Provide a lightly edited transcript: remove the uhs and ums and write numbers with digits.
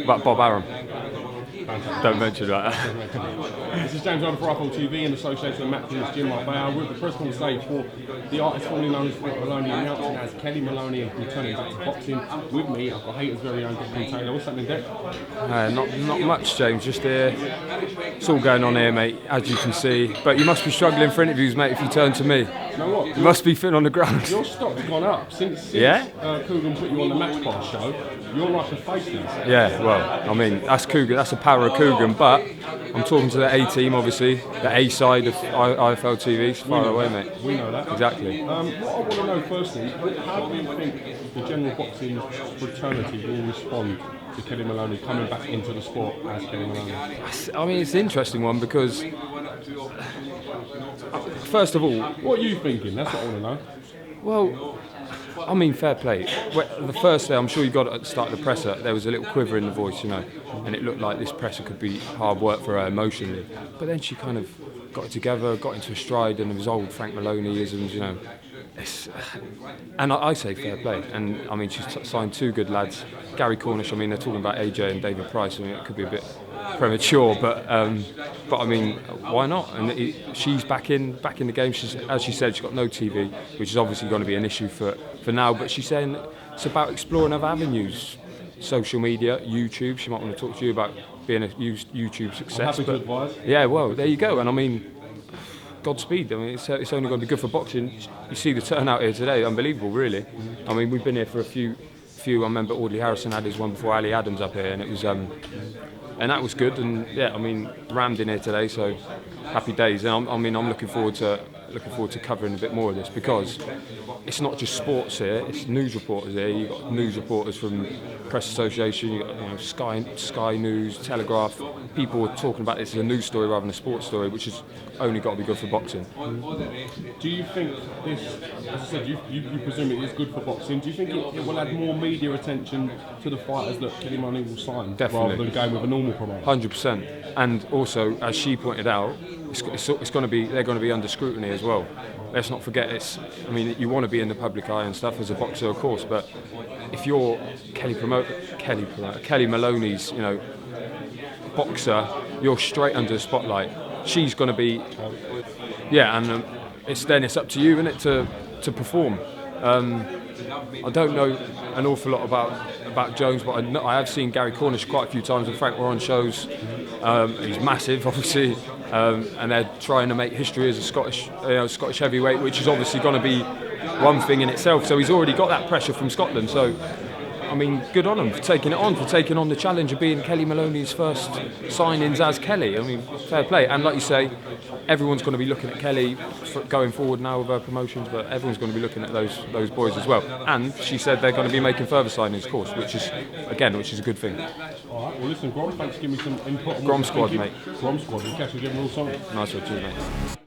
About Bob Arum. Fantastic. Don't mention that. This is James Ryder for iPhone TV in association with Matt Jim Marbella. We're at the press conference stage for the artist formerly known as Maloney, announcing as Kellie Maloney and returning back to boxing. With me, I've got Haters' very own Declan Taylor. What's happening, Dec? Not much, James. Just here. It's all going on here, mate, as you can see. But you must be struggling for interviews, mate, if you turn to me. You know what? You must be thin on the ground. Your stock's gone up since Coogan put you on the Match Pass show. You're like a face now. Yeah, well, I mean, that's Coogan. That's the power of Coogan. But I'm talking to the A team, obviously, the A side of IFL TV. It's far away, mate. We know that. Exactly. What I want to know firstly, how do you think the general boxing fraternity will respond to Kellie Maloney coming back into the sport as Kellie Maloney? I mean, it's an interesting one because, first of all, what are you thinking? That's what I want to know. Well, I mean, fair play. The first day, I'm sure you got it at the start of the presser, there was a little quiver in the voice, you know, and it looked like this presser could be hard work for her emotionally. But then she kind of got it together, got into a stride, and it was old Frank Maloney-isms, you know. And I say fair play. And I mean, she's signed two good lads. Gary Cornish, I mean, they're talking about AJ and David Price. I mean, it could be a bit premature, but I mean, why not? And she's back in the game. As she said, she's got no TV, which is obviously going to be an issue for now. But she's saying it's about exploring other avenues, social media, YouTube. She might want to talk to you about being a YouTube success. I'm happy to advise. Yeah, well, there you go. And I mean, Godspeed. I mean, it's only going to be good for boxing. You see the turnout here today, unbelievable, really. I mean, we've been here for a few. I remember Audley Harrison had his one before Ali Adams up here, and it was and that was good. And yeah, I mean, rammed in here today, so happy days. And I'm looking forward to covering a bit more of this because it's not just sports here; it's news reporters here. You've got news reporters from Press Association, you've got Sky News, Telegraph. People are talking about this as a news story rather than a sports story, which has only got to be good for boxing. Do you think this, as I said, you presume it is good for boxing, do you think it will add more media attention to the fighters that Kellie Maloney will sign? Definitely. Rather than going with a normal promoter? 100%. And also, as she pointed out, it's going to be, they're going to be under scrutiny as well. Let's not forget, I mean, you want to be in the public eye and stuff as a boxer, of course, but if you're Kellie Maloney's, you know, boxer, you're straight under the spotlight. She's going to be, and it's up to you, isn't it, to perform. I don't know an awful lot about Jones, but I have seen Gary Cornish quite a few times, and Frank were on shows. He's massive, obviously, and they're trying to make history as a Scottish heavyweight, which is obviously going to be one thing in itself. So he's already got that pressure from Scotland. So, I mean, good on him for taking on the challenge of being Kellie Maloney's first signings as Kellie. I mean, fair play. And like you say, everyone's going to be looking at Kellie going forward now with her promotions, but everyone's going to be looking at those boys as well. And she said they're going to be making further signings, of course, which is a good thing. All right, well, listen, Grom, thanks for giving me some input. Grom squad, mate. Grom squad, we'll catch you again real soon. Nice one, too, mate.